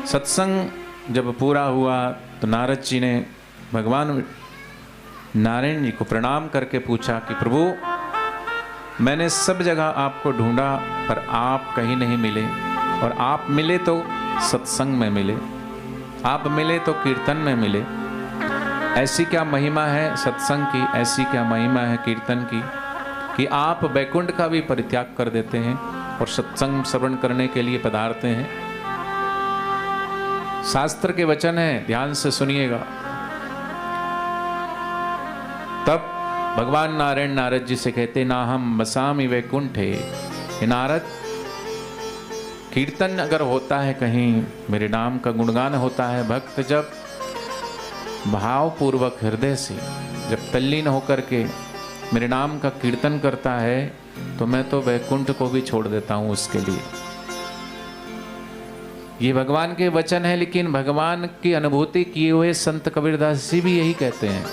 सत्संग जब पूरा हुआ तो नारद जी ने भगवान नारायण जी को प्रणाम करके पूछा कि प्रभु, मैंने सब जगह आपको ढूंढा पर आप कहीं नहीं मिले, और आप मिले तो सत्संग में मिले, आप मिले तो कीर्तन में मिले। ऐसी क्या महिमा है सत्संग की, ऐसी क्या महिमा है कीर्तन की कि आप वैकुंठ का भी परित्याग कर देते हैं और सत्संग श्रवण करने के लिए पधारते हैं। शास्त्र के वचन है, ध्यान से सुनिएगा। तब भगवान नारायण नारद जी से कहते, ना हम बसामि वैकुंठे। नारद, कीर्तन अगर होता है कहीं, मेरे नाम का गुणगान होता है, भक्त जब भावपूर्वक हृदय से जब तल्लीन होकर के मेरे नाम का कीर्तन करता है, तो मैं तो वैकुंठ को भी छोड़ देता हूं उसके लिए। ये भगवान के वचन है, लेकिन भगवान की अनुभूति किए हुए संत कबीरदास जी भी यही कहते हैं।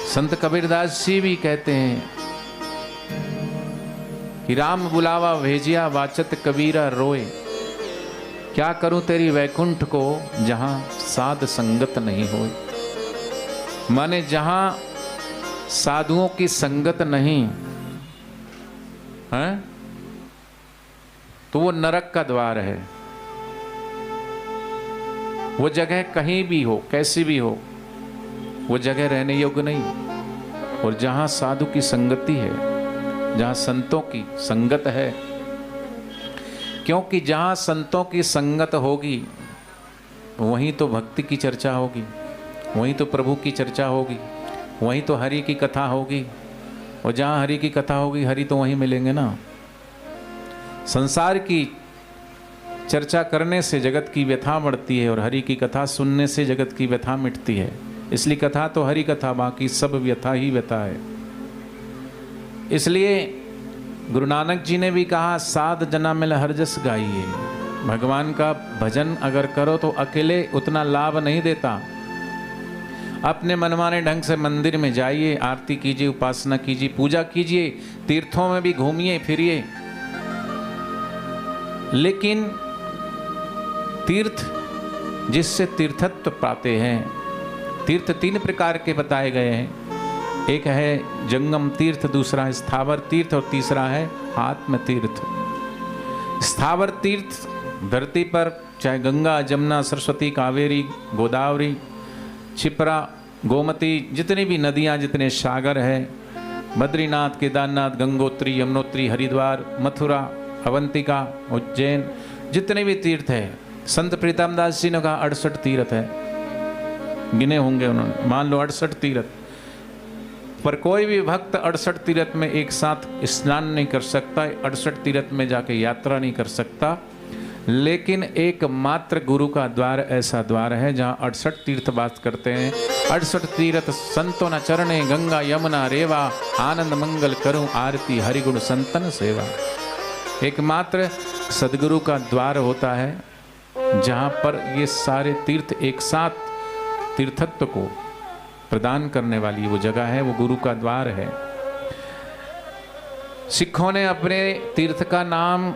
संत कबीरदास जी भी कहते हैं कि राम बुलावा भेजिया वाचत कबीरा रोए, क्या करूं तेरी वैकुंठ को जहां साध संगत नहीं होए। माने जहां साधुओं की संगत नहीं है तो वो नरक का द्वार है। वो जगह कहीं भी हो, कैसी भी हो, वो जगह रहने योग्य नहीं। और जहां साधु की संगति है, जहां संतों की संगत है, क्योंकि जहां संतों की संगत होगी वहीं तो भक्ति की चर्चा होगी, वहीं तो प्रभु की चर्चा होगी, वहीं तो हरि की कथा होगी। और जहां हरि की कथा होगी, हरि तो वहीं मिलेंगे ना। संसार की चर्चा करने से जगत की व्यथा बढ़ती है और हरि की कथा सुनने से जगत की व्यथा मिटती है। इसलिए कथा तो हरि कथा, बाकी सब व्यथा ही व्यथा है। इसलिए गुरु नानक जी ने भी कहा, साध जना मिल हर जस गाइए। भगवान का भजन अगर करो तो अकेले उतना लाभ नहीं देता। अपने मनमाने ढंग से मंदिर में जाइए, आरती कीजिए, उपासना कीजिए, पूजा कीजिए, तीर्थों में भी घूमिए फिरिए, लेकिन तीर्थ जिससे तीर्थत्व पाते हैं, तीर्थ 3 प्रकार के बताए गए हैं। एक है जंगम तीर्थ, दूसरा है स्थावर तीर्थ और तीसरा है आत्म तीर्थ। स्थावर तीर्थ धरती पर चाहे गंगा, जमुना, सरस्वती, कावेरी, गोदावरी, क्षिप्रा, गोमती, जितनी भी नदियाँ, जितने सागर है, बद्रीनाथ, केदारनाथ, गंगोत्री, यमुनोत्री, हरिद्वार, मथुरा, अवंतिका, उज्जैन, जितने भी तीर्थ है, संत प्रीतम दास जी ने कहा 68 तीर्थ है, गिने होंगे उन्होंने, मान लो 68 तीर्थ। पर कोई भी भक्त 68 तीर्थ में एक साथ स्नान नहीं कर सकता, 68 तीर्थ में जाके यात्रा नहीं कर सकता। लेकिन एकमात्र गुरु का द्वार ऐसा द्वार है जहाँ 68 तीर्थ वास करते हैं। 68 तीर्थ संतो न चरणे, गंगा यमुना रेवा, आनंद मंगल करूं आरती, हरिगुण संतन सेवा। एकमात्र सदगुरु का द्वार होता है जहाँ पर ये सारे तीर्थ एक साथ तीर्थत्व को प्रदान करने वाली वो जगह है, वो गुरु का द्वार है। सिखों ने अपने तीर्थ का नाम,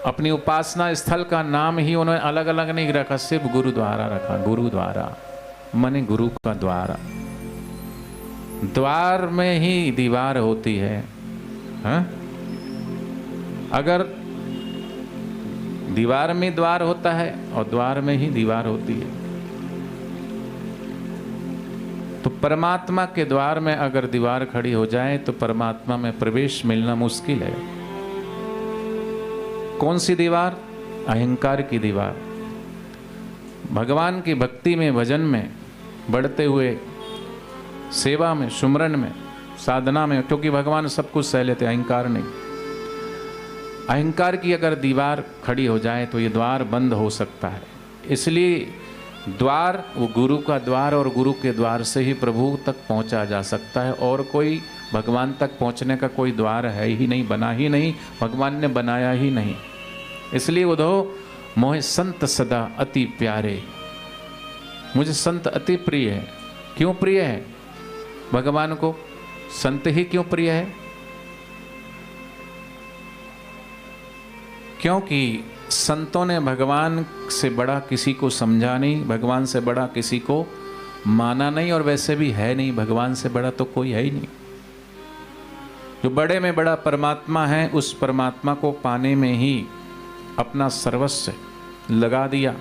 अपनी उपासना स्थल का नाम ही उन्होंने अलग अलग नहीं रखा, सिर्फ गुरुद्वारा रखा। गुरुद्वारा माने गुरु का द्वार। द्वार में ही दीवार होती है, हाँ? अगर दीवार में द्वार होता है और द्वार में ही दीवार होती है, तो परमात्मा के द्वार में अगर दीवार खड़ी हो जाए तो परमात्मा में प्रवेश मिलना मुश्किल है। कौन सी दीवार? अहंकार की दीवार। भगवान की भक्ति में, भजन में, बढ़ते हुए सेवा में, सुमरन में, साधना में, क्योंकि भगवान सब कुछ सह लेते, अहंकार नहीं। अहंकार की अगर दीवार खड़ी हो जाए तो ये द्वार बंद हो सकता है। इसलिए द्वार वो गुरु का द्वार, और गुरु के द्वार से ही प्रभु तक पहुंचा जा सकता है। और कोई भगवान तक पहुंचने का कोई द्वार है ही नहीं, बना ही नहीं, भगवान ने बनाया ही नहीं। इसलिए उद्धव मोहे संत सदा अति प्यारे, मुझे संत अति प्रिय है। क्यों प्रिय है? भगवान को संत ही क्यों प्रिय है? क्योंकि संतों ने भगवान से बड़ा किसी को समझा नहीं, भगवान से बड़ा किसी को माना नहीं, और वैसे भी है नहीं, भगवान से बड़ा तो कोई है ही नहीं। जो बड़े में बड़ा परमात्मा है, उस परमात्मा को पाने में ही अपना सर्वस्व लगा दिया।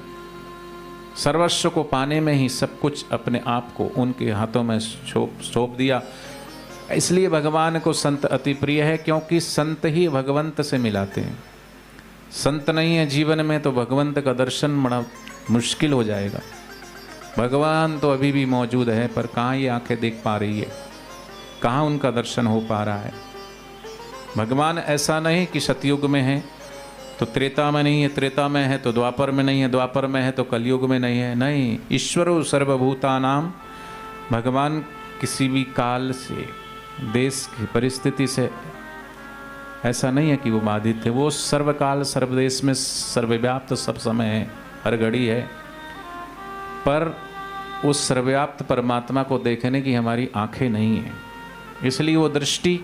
सर्वस्व को पाने में ही सब कुछ अपने आप को उनके हाथों में सौंप दिया। इसलिए भगवान को संत अति प्रिय है, क्योंकि संत ही भगवंत से मिलाते हैं। संत नहीं है जीवन में तो भगवंत का दर्शन बड़ा मुश्किल हो जाएगा। भगवान तो अभी भी मौजूद है, पर कहाँ ये आंखें देख पा रही है, कहाँ उनका दर्शन हो पा रहा है। भगवान ऐसा नहीं कि सतयुग में है तो त्रेता में नहीं है, त्रेता में है तो द्वापर में नहीं है, द्वापर में है तो कलयुग में नहीं है। नहीं, ईश्वरो सर्वभूतानाम, भगवान किसी भी काल से, देश की परिस्थिति से ऐसा नहीं है कि वो बाधित है। वो सर्वकाल सर्वदेश में सर्वव्याप्त सब समय है, हर घड़ी है। पर उस सर्वव्याप्त परमात्मा को देखने की हमारी आंखें नहीं है। इसलिए वो दृष्टि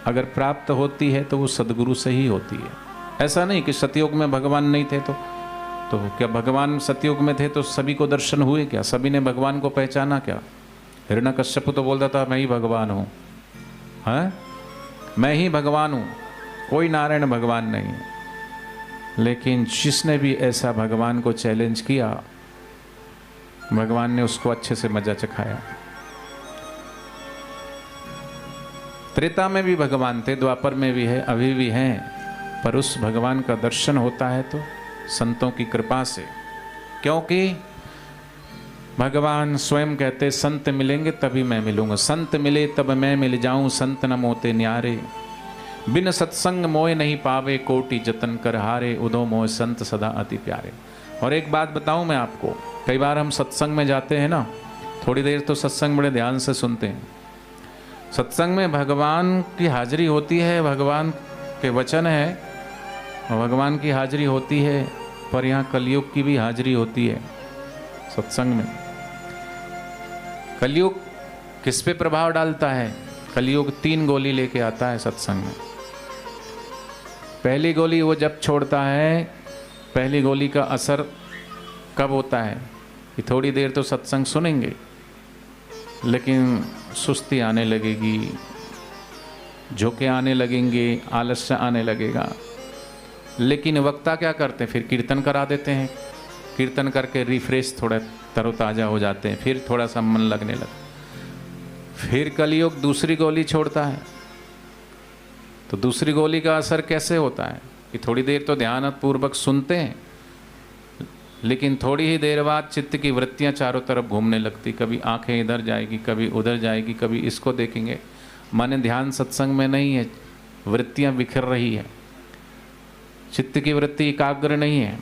अगर प्राप्त होती है तो वो सद्गुरु से ही होती है। ऐसा नहीं कि सतयुग में भगवान नहीं थे तो क्या भगवान सतयुग में थे तो सभी को दर्शन हुए क्या? सभी ने भगवान को पहचाना क्या? हिरण्यकश्यप तो बोलता था मैं ही भगवान हूँ, हैं, मैं ही भगवान हूँ, कोई नारायण भगवान नहीं है। लेकिन जिसने भी ऐसा भगवान को चैलेंज किया, भगवान ने उसको अच्छे से मजा चखाया। त्रेता में भी भगवान थे, द्वापर में भी है, अभी भी हैं, पर उस भगवान का दर्शन होता है तो संतों की कृपा से। क्योंकि भगवान स्वयं कहते संत मिलेंगे तभी मैं मिलूंगा, संत मिले तब मैं मिल जाऊं, संत न मोते न्यारे, बिन सत्संग मोए नहीं पावे, कोटि जतन कर हारे, उदो मोह संत सदा अति प्यारे। और एक बात बताऊं मैं आपको, कई बार हम सत्संग में जाते हैं ना, थोड़ी देर तो सत्संग बड़े ध्यान से सुनते हैं। सत्संग में भगवान की हाजिरी होती है, भगवान के वचन है, भगवान की हाजिरी होती है, पर यहाँ कलयुग की भी हाजिरी होती है सत्संग में। कलयुग किस पे प्रभाव डालता है? कलयुग 3 गोली लेके आता है सत्संग में। पहली गोली वो जब छोड़ता है, पहली गोली का असर कब होता है कि थोड़ी देर तो सत्संग सुनेंगे, लेकिन सुस्ती आने लगेगी, झोंके आने लगेंगे, आलस्य आने लगेगा। लेकिन वक्ता क्या करते हैं? फिर कीर्तन करा देते हैं, कीर्तन करके रिफ्रेश, थोड़ा तरोताज़ा हो जाते हैं, फिर थोड़ा सा मन लगने लगता। फिर कलयुग दूसरी गोली छोड़ता है, तो दूसरी गोली का असर कैसे होता है कि थोड़ी देर तो ध्यानपूर्वक सुनते हैं, लेकिन थोड़ी ही देर बाद चित्त की वृत्तियां चारों तरफ घूमने लगती, कभी आंखें इधर जाएगी, कभी उधर जाएगी, कभी इसको देखेंगे, माने ध्यान सत्संग में नहीं है, वृत्तियां बिखर रही है, चित्त की वृत्ति एकाग्र नहीं है।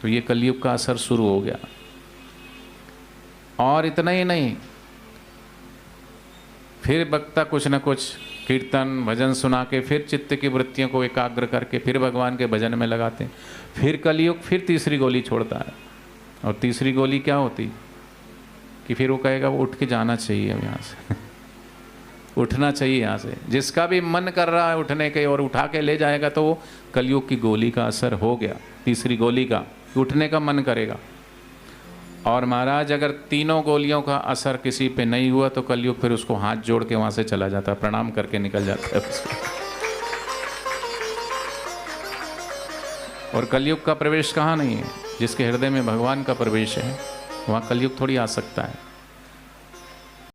तो ये कलयुग का असर शुरू हो गया। और इतना ही नहीं, फिर वक्ता कुछ न कुछ कीर्तन भजन सुना के फिर चित्त की वृत्तियों को एकाग्र करके फिर भगवान के भजन में लगाते हैं। फिर कलयुग फिर तीसरी गोली छोड़ता है, और तीसरी गोली क्या होती कि फिर वो कहेगा वो उठ के जाना चाहिए अब यहाँ से उठना चाहिए यहाँ से। जिसका भी मन कर रहा है उठने के और उठा के ले जाएगा, तो वो कलयुग की गोली का असर हो गया, तीसरी गोली का, उठने का मन करेगा। और महाराज अगर तीनों गोलियों का असर किसी पे नहीं हुआ तो कलयुग फिर उसको हाथ जोड़ के वहाँ से चला जाता है, प्रणाम करके निकल जाता है उसको। और कलयुग का प्रवेश कहाँ नहीं है? जिसके हृदय में भगवान का प्रवेश है वहाँ कलयुग थोड़ी आ सकता है।